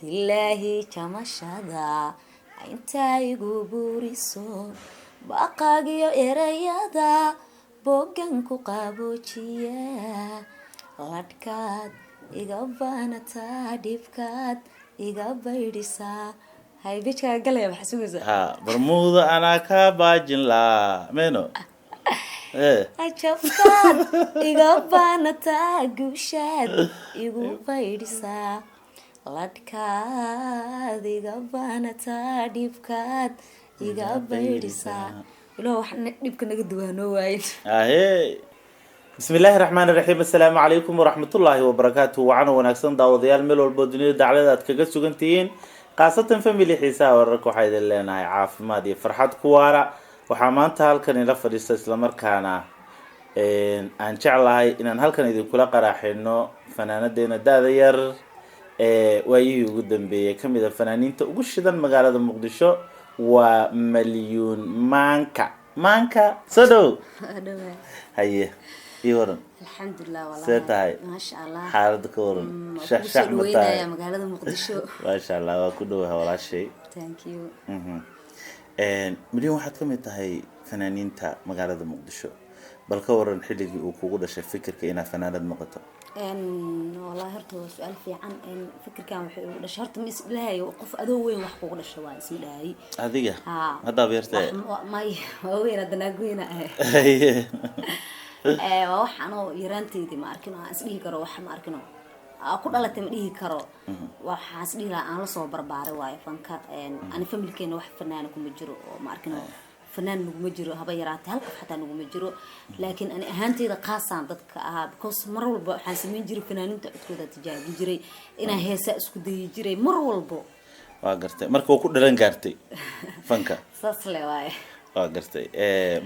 lilaahi jamashada intaa igu buuriso baqaagiyo erayada boggan ku qaboojiya ladhkaad iga baanataa dhibkaad iga baydhisaa hay bijkaa galaya maxaa sugaysaa ha barmuuda anaa kaa baajin laa meno ajabkaad iga baanataa guushaad igu baydhisaa ladhkaad iga baanataa dhibkaad iga baydhisaa ilaa wax dhibka naga duwaanoo waayin ahey بسم الله الرحمن الرحيم السلام عليكم ورحمة الله وبركاته وعنا ونكسن داوديال ميل والبودنيو دعلات كجا سجنتين قاصة فاميلي حساب وركو حيد اللي أنا عاف ما دي فرحات كوارا وحمان تهالكن إلى فريست إسلام كانا أن شاء الله إن هالكن إذا كل قراح إنه فنان دينا داير ويجي قدام بيه كم إذا فنانين تقولش إذا مقالة مقدشة ومليون مانكا صدو هيه يورن الحمد لله والله سيتاي ما شاء الله حالتك ورن شح متاي يا مقالة مقدشو ما شاء الله وكدوها ولا شيء ثانك يو مليون واحد كم يتهي فنانين تا مقالة مقدشو بل كورن حلقي وكوغودا شي فكر كينا فنانة مقطع والله هرتو سؤال في عن فكر كان شهرت مس لهي وقف ادوين wax kugu dhashay waa ismi lahay adiga hada beertay may weyn adana goyna waxaan oo yaraanteedii ma arkin aan isdhihi karo wax ma arkin ku dhalatay ma dhihi karo waxaan isdhihi lahaa aan la soo barbaaray waayo fanka ani familkeena wax fanaan kuma jiro oo ma arkin fanaan nuguma jiro haba yaraatay hal qof xataa nuguma jiro laakiin ani ahaanteeda qaasaan dadka ahaa because mar walba waxaan sameyn jiray fanaaninta codkooda tijaabin jiray inaan heesa isku dayi jiray mar walba waa gartay marka uu ku dhalan gaartay fanka saas le waaye waa gartay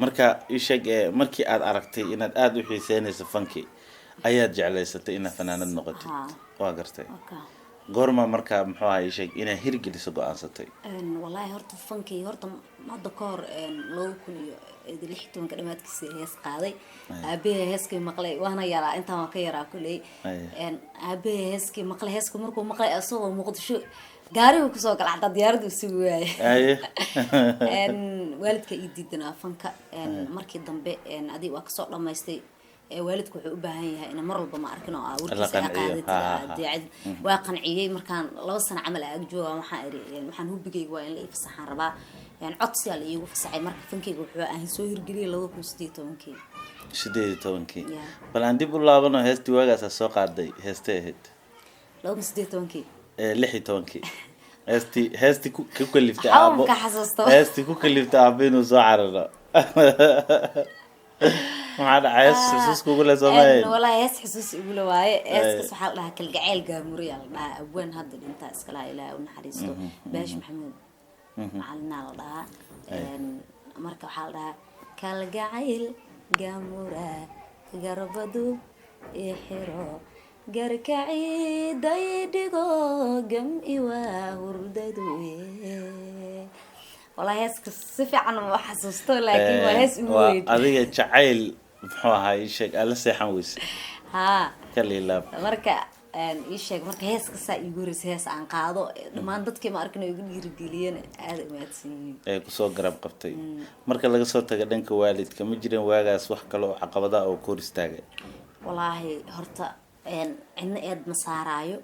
marka ishag markii aad aragtay inaad aad u xiiseynayso fanki ayaad jeclaysatay inaad fanaanad noqotid waa gartay goorma marka muxuu ahaa ishag inaad hirgeliso go'aansatay wallahi horta fanki horta madda koor 2016 dhamaadkiisa hees qaaday aabahay heeskii maqlay waana yaraa intaan waan ka yaraa kulay aabahay heeskii maqlay heeska markuu maqlay asagoo Muqdisho gaariga ku soo galacda diyaaradu isugu waayay waalidka ii diidana fanka markii dambe adii waa ka soo dhameystay waalidku wuxuu u baahan yahay in mar walba ma arkin oo warkiisa qaadid waa qanciyay markaan 2 sano camal aag jooga waxaan hubigayga waa in la ifsaxan rabaa codsi la iigu fasaxay marka fankayga wuxuu ahaan soo hirgeliyay 2018 bal aan dib u laabano heestii waagaas soo qaaday heestay ahayd 2018 16 هستي كلفتي أبو هستي كلفتي أبينو زعرنا ما عاد عايز حسوس كقول زمان ولا عايز حسوس يقولوا واي عايز كسبحان الله كل جعل جاموري الله أبوين هذا الإنت أسكلا إلى ونحرسته باش محمود معلنا الله مركب حالها كل جعل جامورا جربدو يحرو garkacay daydigo gam iwa hurdadwe wallahi heeska si fiican ma xasuusto laakiin waa hees ugu weyn adiga jacayl muxuu ahaa sheeg ala seexan weys kalila marka ii sheeg marka heeska saa igu horeysay hees aan qaado dhamaan dadkii ma arkin igu dhiirigeliyeen aad u maadsiin ku soo garab qabtay marka laga soo tago dhanka waalidka ma jireen waagaas wax kale oo caqabada oo ku hor istaagay wallahi horta عنا إد مسارايو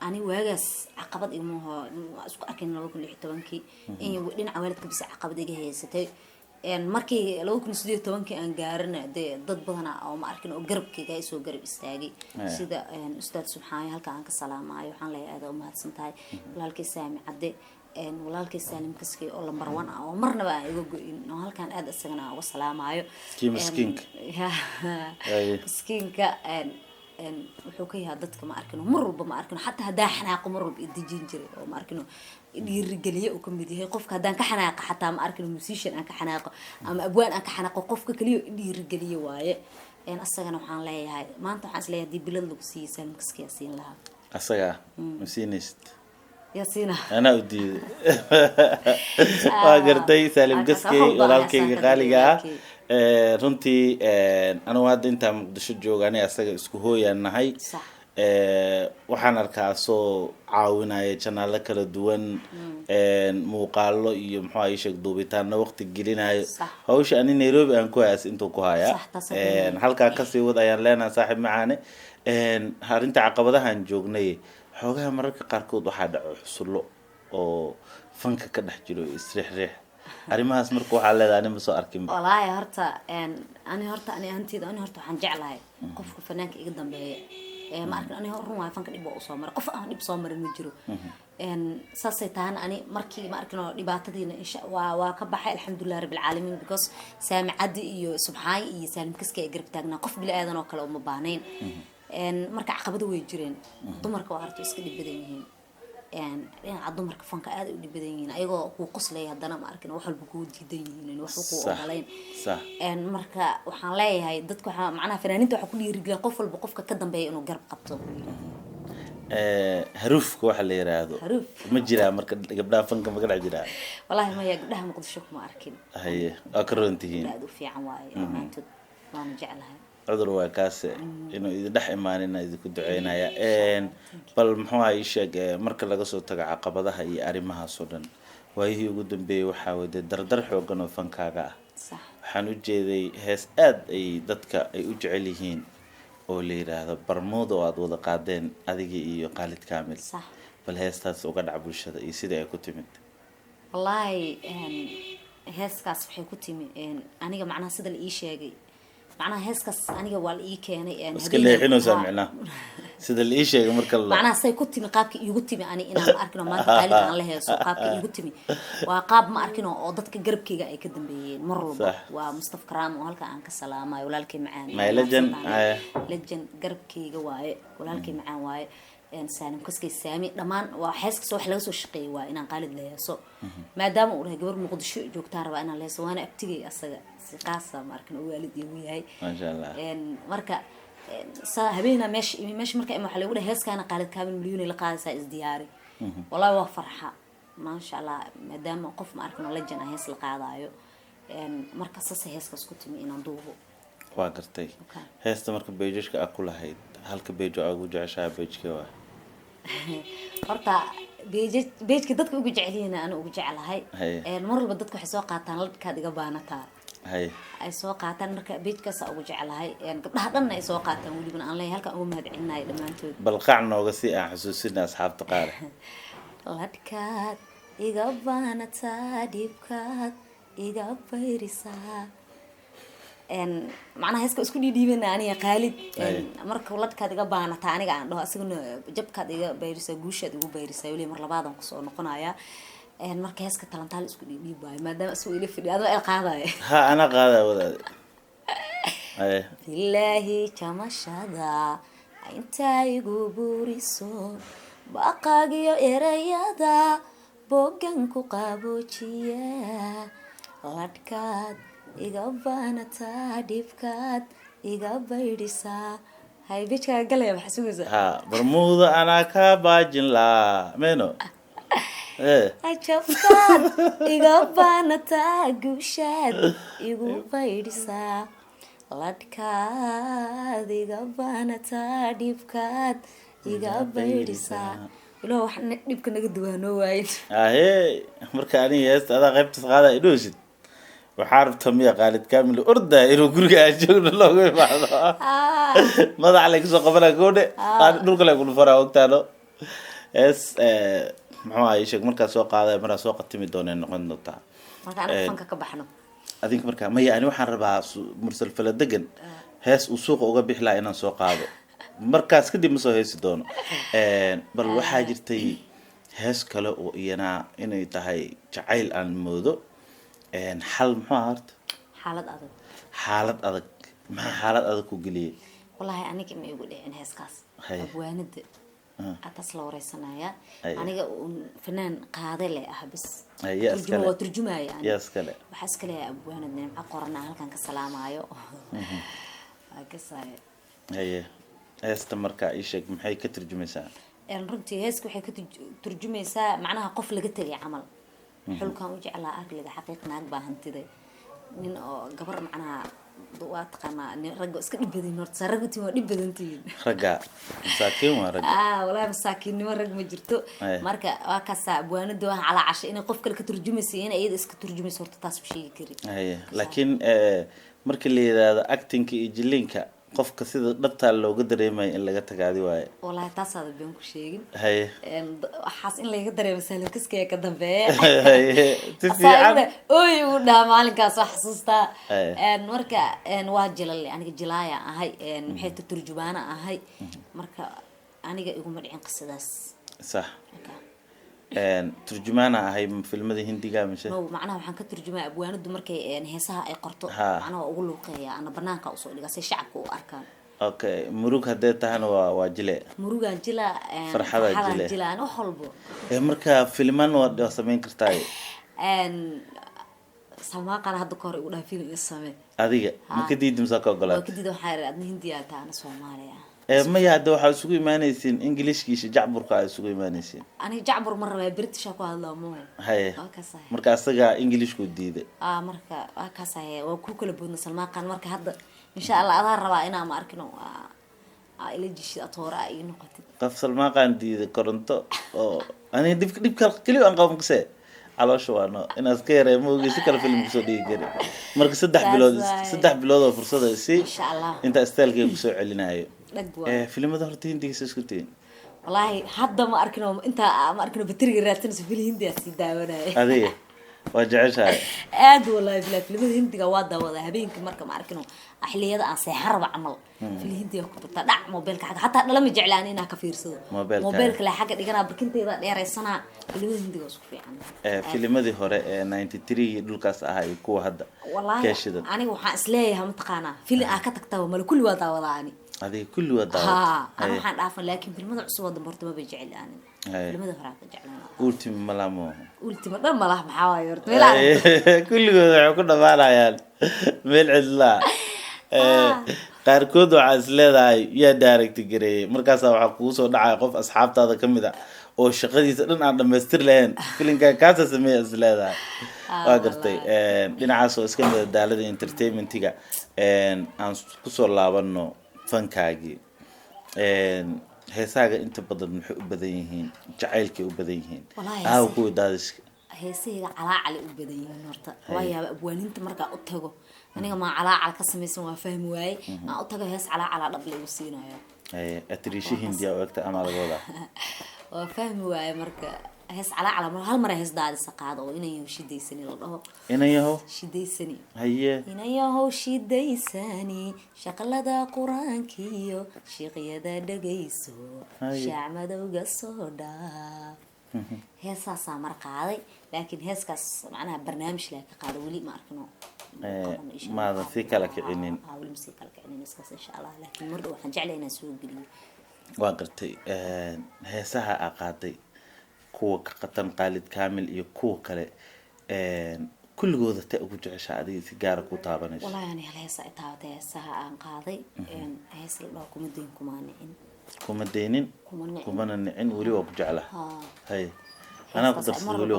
أنا واجس عقبات إمه أسكو أكين لو كن لحتوانكي إن ودين عوالدك بس عقبات إجاه ستي مركي لو كن سديت توانكي أنجارنا ده ضد بدنا أو ما أركن أو قرب كي جاي سو قرب استاجي سيدا أستاذ سبحانه هل كان كسلام معي وحنا لي هذا وما هتسنتاي ولا الكسامي عدي ولا الكسالم كسكي أو لمروان أو مرنا بقى يقول إنه هل كان هذا السجن والسلام معي كي مسكينك مسكينك wuxuu ka yahay dadka ma arkino mar walba ma arkino hatta hadaa xanaaqo mar walba idijin jiray oo ma arkino dhiirigeliye oo kamid yahay qofka hadaan ka xanaaqo hatta ma arkino musician aan ka xanaaqo ama abwaan aan ka xanaaqo qofka kaliya dhiirigeliye waaye asagana waxaan leeyahay maanta waxaan isleeyahay dib bilad lagu siiyay maskiya siin lahaa asaga musiinist ياسينا أنا أودي قرتي سالم قسكي ولكن قالي runtii anu hadda inta muqdisho joogaanay asaga isku hooyanahay waxaan arkaa soo caawinaya janaalo kala duwan muuqaalo iyo muxuu ay sheeg duubitaana waqti gelinayo hawsha ani Nairobi aan ku haas intuu ku haya halka ka sii wad ayaan leenahay saaxiib macaane harinta caqabadahan joognay xoogaha mararka qaarkood waxaa dhaco xusulo oo fanka ka dhex jiro isriix arrimahaas marka waxaa leedahay anima soo arkin walahi horta ani hantida waxaan jeclahay qofka fanaanka iga dambeeya ma arkin ani run waa fanka dhib oo soo maray qof aan dhib soo marin ma jiro saasay tahan ani markii ma arkin dhibaatadiina insha waa ka baxay alxamdulillah rabbil alamin because saamicadi iyo subxaay iyo saalim kaska ay garab taagnaa qof bil aadan oo kale uma baahnayn marka caqabado way jireen dumarka waa harto iska dhib badan yihiin dhinaca dumarka fanka aad u dhib badan yihiin ayagoo ku qoslay haddana ma arkin wax walba ku diidan yihiin wax ku ogolayn marka waxaan leeyahay dadku waxa macnaha fanaaniinta waxa ku dhiirigeliyay qof walba qofka ka dambeeya inuu garab qabto haruufka waxa la yiraahdo ma jiraa marka gabdhaha fanka ma gadac jiraa wallahi ma yaa gabdhaha Muqdisho kuma arkin haye akaroontihiin aad u fiican waaye maanta waan jeclahay عذر وكاسة إنه إذا دح إيماننا إذا كنت عينايا بل محوها يشجع مركز لقصو تجع عقبضها هي أريمها صدًا وهي يقدم بي وحاول دردر حوجنا فنكاجا صح حنوجي ذي هس أد أي دتك أي أجعليهن أولي هذا برمودا وعضو قادين هذه قالت كامل صح بل هس تاس وقد عبوا الشذا يصير يكتمت والله هس كاس في كتمي أنا جمعنا صدق الإيشاجي معناها هسكس أنا جوال إيه كان يعني بس كل حين سامعنا سيد الإيش مرك الله معناها سيكتمي قابك يقتمي أنا ما أركنه ما تقالي عن له سو قابك يقتمي وقاب ما أركنه عضتك جرب كي جاي كده مرة ومصطفى كرام وهالك عنك السلامة ولا لك معاني ما لجن لجن جرب كي جواي ولا لك معان واي إنسان كسكي سامي لمان وحاسك سو حلو سو شقي وإن قالد له سو ما دام وله جبر مقدشو جوكتار وأنا له سو أنا أبتجي أصلا قاصة ماركن والدي وياي ما شاء الله إن مركا هبينا مش مركا إما حلو ولا هاس كان قالد كامل مليون اللي قاصة إزدياري والله وفرحة ما شاء الله ما دام قف ماركن ولا جنا هاس القاضي إن مركا صص هاس كسكت مي إن ندوه واقرتي هاس تمرك بيجش كأكل هيد هالك بيجو أقول جعشة بيجك واه horta beejka dadka ugu jeceliyeen aan ugu jecelahay mar walba dadku waxay soo qaataan labkaad iga baanataa ay soo qaataan marka beejkaas ugu jecelahay gabdhaha dhan ay soo qaataan waliba aan leeyahay halka ugu mahadcelinayo dhamaantood bal qacno uga si aan xusuusina asxaabta qaar labkaad iga baanataa dibkaad iga bayrisaa معناها هسه اسكو ديبنا أنا قالد مركب ولد كذا جبانة تاني قاعد ده أصلا جب كذا بيرسا جوشة دو بيرسا يولي مرة بعضهم قصوا نقنايا مركب هسه كتلان تال اسكو ديباي ما دام اسوي لي في هذا القاضي ها أنا قاضي ولا بالله كما شذا أنت يجبوري صو بقاقي إريادا بوجنكو قابوشيا لدكاد iga baanataa dhibkaad iga baydhisaa hay bijka galay waxa sugaysaa ha barmuuda ana ka baajin la meeno ajabkaad iga baanataa guushaad igu baydhisaa ladkaad iga baanataa dhibkaad iga baydhisaa ilo wax dhibka naga duwaano waayin marka ani heesta ada qaybta qaada idoosid وحارب تمية قالت كامل أردا إنه كل جاجون الله يبعث ماذا عليك سو قبل كونه نقول لك الفرع وقتانو إس محمد عايشك مركز سوق هذا مرة سوق التمي دون إنه قنطة مركز فنك كبحنا أذيك مركز ما يعني وحن ربع مرسل فلدقن هس وسوق وقبح لا إنه سوق هذا مركز كدي مسوي هس دون بل وحاجرتي هس كلا ويانا إنه يتهاي جعيل عن الموضوع حل محارت حالة أدق ما حالة أدق وقليل والله أنا كم يقول إن هسكاس أبواند أتصل ورسنايا أنا فنان قاضي لي أحبس ترجمة يعني يسكله بحس كله أبواند نعم أقرنا هل كان كسلام عيو كساي هي استمر كايشك محي كترجمة ساعة رنتي هسك وحي كترجمة ساعة معناها قفل قتلي عمل حلو كان وجه على أكل إذا حقيقة ناقبة هنتدي من قبر معنا واتقنا إن رجع اسكت بدين نورت سرقتي ما بدين تين رجع مساكين ورجع والله مساكين ما رجع مجرتو مركا وكاسا بوانا دوا على عشاء إن قف كل كترجمي سين أيد اسكت ترجمي صورة تاس بشيء كري هي لكن مركا اللي هذا acting يجلينك qofka sida dhabta looga dareemay in laga tagaadi waaye wallahi taas aad been ku sheegin hay waxaas in laga dareemo sahlan kiskay ka dambeeya tifiican ooy u dhaa maalinkaas wax xasuusta marka waa jilal aniga jilaaya ahay maxay turjubaana ahay marka aniga iguma dhicin qisadaas صح turjumaana ahay filmada hindiga mise no macnaha waxaan ka turjumaa abwaanadu markay heesaha ay qorto macnaha ugu luuqeeya ana banaanka u soo dhiga si shacabku u arkaan okay murug hadee tahana waa jile murugan jila farxada jila ana xolbo marka filman waa sameyn kartaa samaqan hadda ka hor ugu dhaafin in samee adiga ma ka diidim soo ka ogolaad ka diido waxay raadna hindiya taana Soomaaliya ma yaada waxa isugu iimaanaysiin Englishkiisa jacburka ay isugu iimaanaysiin ani jacbur mar rabaa British ku hadlaa mooy hay marka asaga English ku diiday marka waa ka sahay waa ku kala boodna Salmaan marka hadda insha Allah adaa rabaa inaan ma arkino ila jishi atoora ay noqotay qaf Salmaan diiday koronto oo ani dibka kaliya aan qaban kasay caloosha waano inaad ka yaray moogi si kala film kusoo dhigi kari marka 3 bilood oo fursad ay si insha Allah inta stylekay kusoo celinayo filimada horta hindiga isku tiin wallahi hadda ma arkino inta ma arkino batriga raadsanayso filim hindi si daawanay adiga waa jeceshahay aad wallahi filimada hindiga waa daawada habeenkii marka ma arkino xilliyada aan seexarba amal filim hindiga ku tata dhac mobilka hatta dhala ma jeclaan inaa ka fiirsado mobilka la xaga dhigana barkinteeda dheereysana filimada hindiga isku fiican filimadii hore 93 dhulkaas ahay kuwa hadda keeshida aniga waxaan isleeyahay mataqaana filim aan ka tagtaa mal kulli waa daawadaani adiga kulli waa daawada ana waxaan dhaafan laakiin filimada cusub wada horta ma jecel aan filimada hore ka jeclaan ultima malamo ultima dhan malaha maxaa waayo horta meel kulligood waxay ku dhamaanayaan meel cidla qaarkood waxaa is leedahay yaa direct gareeyay markaas waxa kugu soo dhacay qof asxaabtaada kamid ah oo shaqadiisa dhan aan dhameystir lahayn filimka kaasa sameeyay is leedahay waa gartay dhinacaas oo iska mid daalada entertainmentiga aan ku soo laabano fankaagi heesaaga inta badan maxay u badan yihiin jacaylkay u badan yihiin ku daadiska heesayga calaacal u badan yihiin horta waayaaba abwaaninta marka u tago aniga ma calaacal ka sameeysan waa fahmi waayay aan u tago hees calaacal dhab lagu siinayo atriishi hindiya oo agta ama laga wada waa fahmi waayay marka hees calaacal hal mar hees daadisa qaado oo inay shidaysani la dhaho inayaho shidaysani haye inayaho shidaysani shaqalada quraankiyo shiiqyada dhageyso shacmadowga soo dhaa heesaasa mar qaaday laakiin heeskaas macnaha barnaamij la ka qaado wali ma arkino maada si kala kicinin wali si kala kicinin iskaas insha Allah laakiin mar waxaan jeclahay inaan soo geliyo waa gartay heesaha aqaaday kuwa ka qatan qaalid kaamil iyo kuwa kale kulligooda ta ugu jeceshaa adiga si gaar ah ku taabanayso wallahi ani heesa ay taabtay heesaha aan qaaday hees la dhaho kuma deynin kuma nicin wali waa ku jeclaa hay ana ku darsaday wali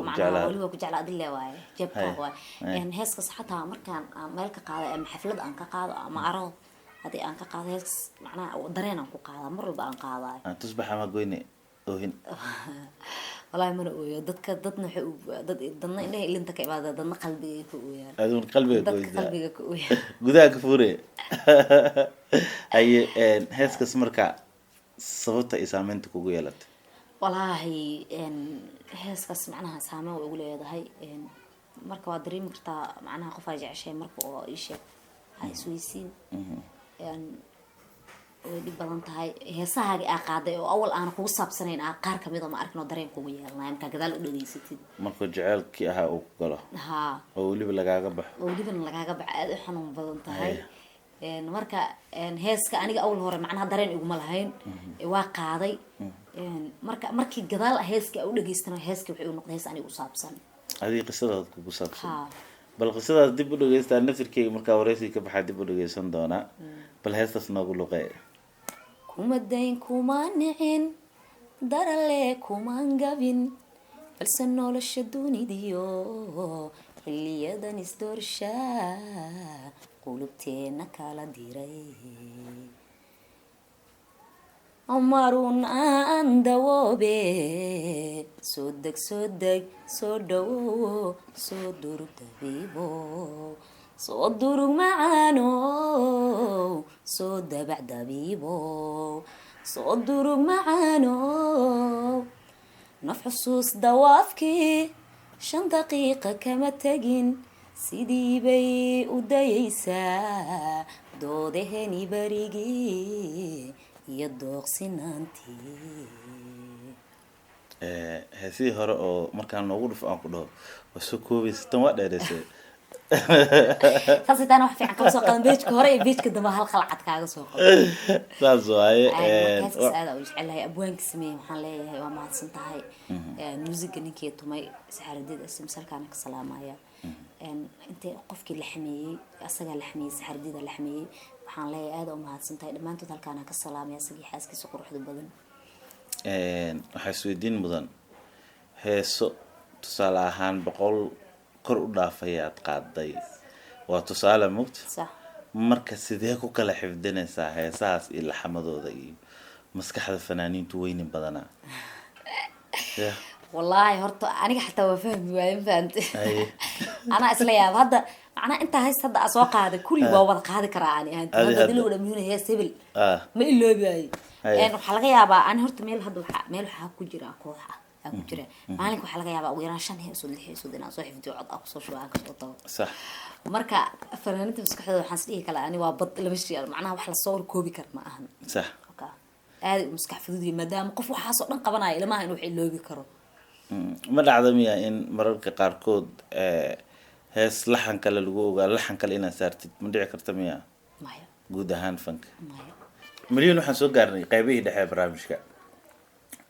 waa ku jeclaa adile waaye jabka waaye heeska xataa markaan meel ka qaaday ama xaflad aan ka qaado ama arood hadii aan ka qaado hees macnaha dareen aan ku qaado mar walba aan qaadaay tusbaxa ma goyne oohin والله ما نقول ضدنا حقوق ضدنا إنه اللي أنت كإبادة ضدنا قلبي كويا هذون قلبي كويا جودك فوري أي هذا كسمرك صوت إسامنتك وقيلت والله هذا كسمعناها سامع ويقول هذا هاي مركب دريم كرتا معناها قفاجع شيء مركب أي شيء هاي سويسين يعني ودي badan tahay heesaha ay qaaday oo awal aan ku saabsanayn qaar kamid ah ma arkino dareen kugu yeelnaa inta gadaal u dhageysatid marka jaceelkii aha uu galo oo waliba lagaaga baxo aad u xanuun badan tahay marka heeska aniga awal hore macnaha dareen iguma lahayn waa qaaday markii gadaal heeska u dhageystana heeska wuxuu noqday hees aniga u saabsan adiga qisadaad kugu saabsan bal qisadaas dib u dhageystaa nafirkeyga markaa wareysi ka baxaa dib u dhageysan doonaa bal heestaas noogu luqee kuma dayn kuma nicin darale kuma gabin balse nolosha dunidiyo xiliyadan isdoorshaa qulubteena kala diray marun aan dawoobe soo deg soo dhawo soo durug dabiibo soo durug macaano soo dabac dabiibo soo durug macaano naf xusuus dawaafkii 5 daqiiqa kama tegin sidii bay u dayaysaa doodaheni barigii iyo dooqsinaantii heesihii hore oo markaan noogu dhufo aan ku dhaho waa soo koobaysa tan waa dheereysay saasitaan wax fiican kama soo qadan beejka hore iyo beejka dambe hal qalcad kaaga soo qabo saas waaye markaas aad u jecelahay abwaanka sameeyay waxaan leeyahay waa mahadsan tahay muusiga ninkii tumay saxaradida ismsalkaana ka salaamaya inta qofkii la xameeyay asaga la xameeyay saxaradida la xameeyay waxaan leeyahay aad u mahadsan tahay dhamaantood halkaana ka salaamaya asagii xaaskiisa quruxda badan waxaa isweydiin mudan heeso tusaale ahaan 100 kor u dhaafayaad qaaday waa tusaale mugta sax marka sidee ku kala xifdinaysaa heesahaas iyo laxamadooda iyo maskaxda fanaaniintu weynin badana والله هرت أنا حتى وفهم وين فهمت أنا أسليها هذا أنا أنت هاي صدق أسواق هذا كل بوابة هذا كراني أنت هذا دليل ولا من هنا هي سبل ما إلا بياي يعني حلقة يا با أنا هرت ميل هذا ميل حق كجرا كوحة كجرا ما لك حلقة يا با ويران شان هي سود الحين سود أنا صاحب جوعد أقصى شو أقصى صح مركا فنانة مسك حدا حسيت كلا أنا وابط لمشي معناها وحلا صور كوبي كرما أهم صح هذا مسك حفظي مدام قف وحاسو دن قبنا إلى ما إنه حلو بكرو ma dhacda miya in mararka qaarkood hees laxan kale lagu ogaa laxan kale inaad saartid ma dhici karta miya maya guud ahaan fanka milyan waxaan soo gaarnay qaybihii dhexe ee barnaamijka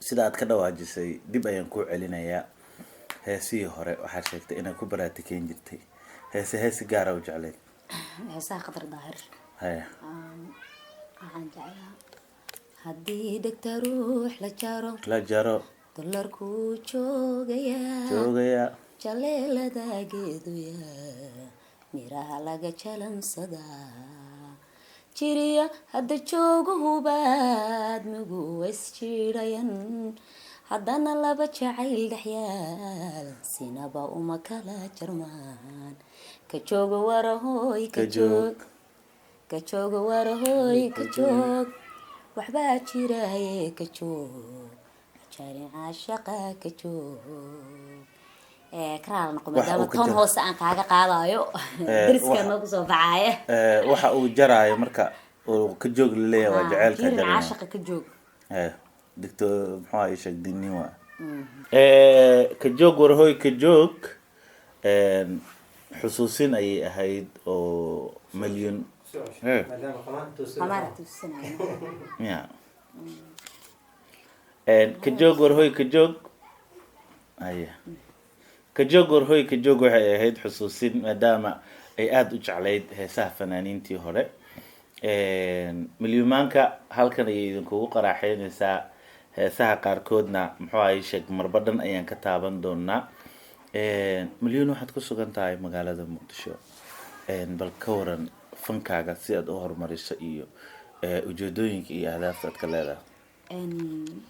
sida aad ka dhawaajisay dib ayaan ku celinayaa heesihii hore waxaad sheegtay inaad ku baraatikeyn jirtay heesi gaara u jecleed heesaha qadar daahir haya waxaan jeclaa haddii dhegta ruux la jaro dolarku joogaya jaleelada geeduya miraha laga jalansadaa jiriya hadda joogo hubaad migu isjirayan haddana laba jacayl dhexyaal sinaba uma kala jarmaan ka joogo warahoy ka joogo warahoy ka joog waxbaa jiraye ka joog عاشقة كجوب كرال نقول مدام تون هو سان كاغا قادايو درسكا نوكو سو فعايه waxa uu jaraayo marka uu ka joog leeyahay waa jaceelka jaraa عاشقة كجوب digto maxaa ay sheegdini waa ka joog warhoy ka joog xusuusin ay ahayd oo milyan qamaartu sanay ya كجوج ورهوي كجوج أيه كجوج ورهوي كجوج waxay ahayd xusuusin maadaama ay aad u jecleyd heesaha fanaaniintii hore milyumaanka halkan ay idinku qaraaxeynaysaa heesaha qaarkoodna muxuu ay sheeg marbadhan ayaan ka taaban doonaa milyan waxaad ku sugan tahay magaalada muqdisho bal ka waran fankaaga si aad u horumariso iyo ujeedooyinka iyo ahdaafta aad ka leedahay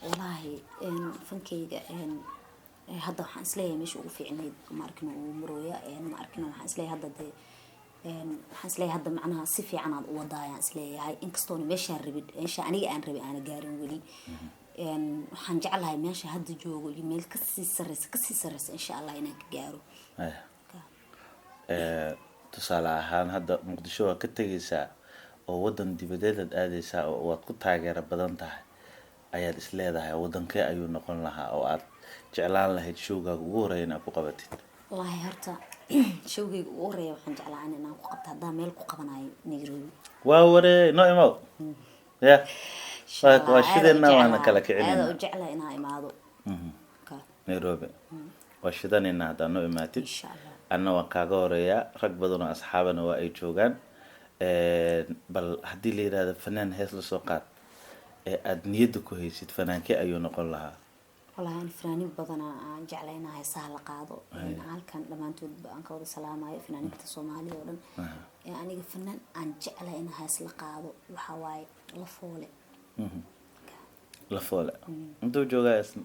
والله فنكيga hadda waxaan isleeyahay meesha ugu fiicneyd ma arkino uu marooya ma arkino waxaan isleeyahay hadda waxaan isleeyahay hadda macnaha si fiican aad u wadaayaan isleeyahay inkastoo meesha rabid meesha aniga aan rabay aan gaarin wali waxaan jeclahay meesha hadda joogo iyo meel ka sii sareysa insha Allah inaan ka gaaro tusaale ahaan hadda muqdisho waa ka tagaysaa oo wadan dibadeed aad aadaysaa oo waad ku taageero badan tahay ayaad isleedahay wadankee ayuu noqon lahaa oo aad jeclaan lahayd showgaaga ugu horeeya inaad ku qabatid wallahi horta showgayga ugu horeeya waxaan jeclaan inaan ku qabto haddaan meel ku qabanayo Nairobi waa waree no imow ya waa shideena waana kala kicinayna aad u jeclaa inaan imaado Nairobi waa shidanina haddaan no imaatid insha Allah anna waan kaaga horeeyaa rag badan oo asxaabana waa ay joogaan bal haddii la yiraahdo fanaan hees la soo qaad aad niyada ku haysid fanaankee ayuu noqon lahaa والله أنا فنانين بدنا جعلنا هاي سهل قاضو يعني كان لما أنتوا أنكوا سلامة فنانين كتصومالي ولا يعني فنان أن جعلنا هاي سهل قاضو وحواي لفولة la foole intuu joogaa isna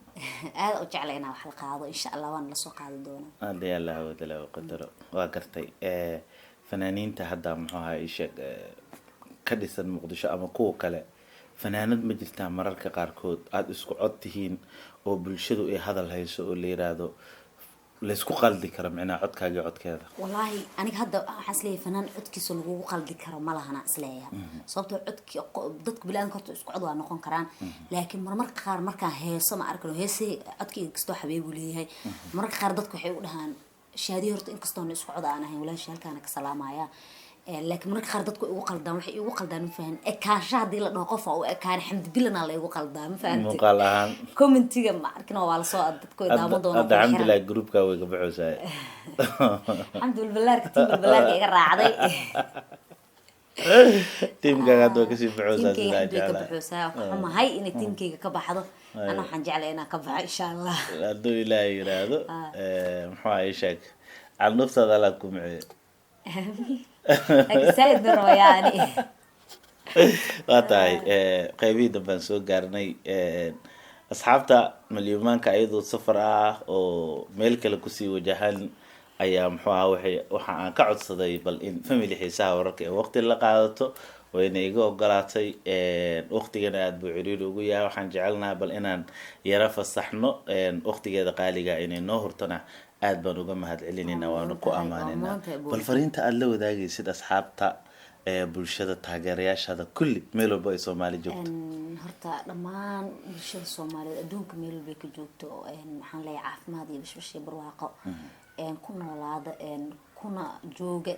هذا وجعلنا واحد قاضو إن شاء الله وأنا لسوق قاضي دونا hadii alla hawada la qadaro waa gartay fanaaniinta hadda muxuu ahaa isha ka dhisan muqdisho ama kuwa kale fanaanad ma jirtaa mararka qaarkood aad isku cod tihiin oo bulshadu ay hadal hayso oo la yiraahdo la isku qaldi karo macnaa codkaaga codkeeda والله أنا هذا حسلي فنان عدك سلوه قلبي كرم مالها أنا أسليها صوبته عدك ضدك بلان كنت أسقعد وأنا نقول كران لكن مرة خار مرة هي سما أركنه هي سي عدك كستو حبيبي لي هاي مرة خار ضدك حيقولها شادي هرت إن كستون أسقعد أنا هي ولا شال كانك سلامة يا لكن مرة خار ضدك يوقل دام وحي يوقل دام فهم كاشة دي لنا قفة أو كان حمد بلنا الله يوقل دام فهمت muuqaalahaan كومنتي ما أركنه وعلى صوت ضدك دام ضونا hadda alxamdulilah groupka way ka baxaysaa الحمد لله كتير بالله يقرأ عادي tiimkaaga hadda way kasii baxaysaa تيمكي sidaa حبي jeclaa كبحوسا وحما هاي إن تيمكي كبحضه أنا حنجعل أنا كبح إن شاء الله hadduu ilaahay yiraahdo muxuu ahaa ii sheeg cal naftaada la ku miciyo لكن سيد نرو يعني waa tahay qaybihii dambaan soo gaarnay asxaabta malyumaanka ayadoo safar ah oo meel kale kusii wajahan ayaa muxuu ahaa waxa aan ka codsaday bal in family xiisaha wararka ee waqti la qaadato wayna iga ogolaatay waqtigana aad buu ciriiri ugu yahay waxaan jecelnahay bal inaan yara fasaxno waqtigeeda qaaliga inay noo hurtana aad baan uga mahadcelinayna waanu ku amaaninaa bal fariinta aad la wadaagaysid asxaabta bulshada taageerayaashada kulli meel walba ay Soomaali joogto horta dhamaan bulshada Soomaaliyeed adduunka meel walba ka joogto waxaan leeyahay caafimaad iyo bashbash barwaaqo ku noolaada kuna jooga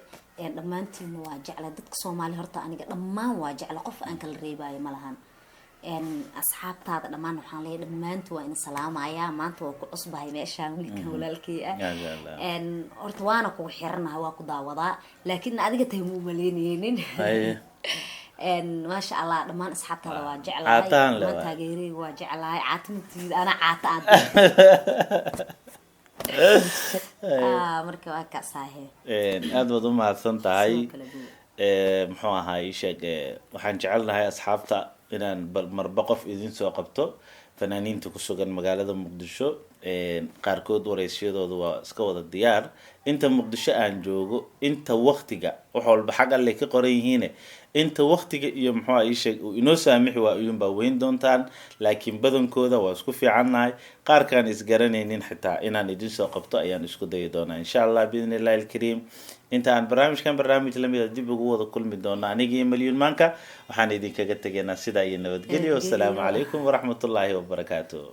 dhamaantiin waa jecel dadka Soomaali horta aniga dhamaan waa jecel qof aan kala reebayo malahan asxaabtaada dhamaan waxaan leeyahay dhamaantu waa in salaamaya maanta waa ku cusbahay meeshaan wiilkan walaalkii ah horta waana ku xiranahay waa ku daawadaa laakiin adiga tahay muu maleynaynin ما شاء الله دمان أصحاب هذا واجع عطان لا ما تاجري واجع لا عاتمتي أنا عطان مركب كأساه aad baad u mahadsan tahay muxuu ahaa ii sheeg waxaan jecelnahay asxaabta inaan marba qof idin soo qabto fanaaniinta ku sugan magaalada muqdisho qaarkood wareysyadoodu waa iska wada diyaar inta muqdisho aan joogo inta waqtiga wax walba xaq alle ka qoran yihiin inta waqtiga iyo muxuu ay sheeg inoo saamixi waa ayuun baa weyn doontaan laakiin badankooda waa isku fiicannahay qaarkaan isgaranaynin xitaa inaan idin soo qabto ayaan isku dayi doonaa insha Allah biidhnillaahi alkariim inta aan barnaamij la mid ah dib ugu wada kulmi doonaa aniga iyo Malyun Maanka waxaan idinkaga tageynaa sida iyo nabadgelyo. Assalaamu calaykum waraxmatullaahi wabarakaatuh.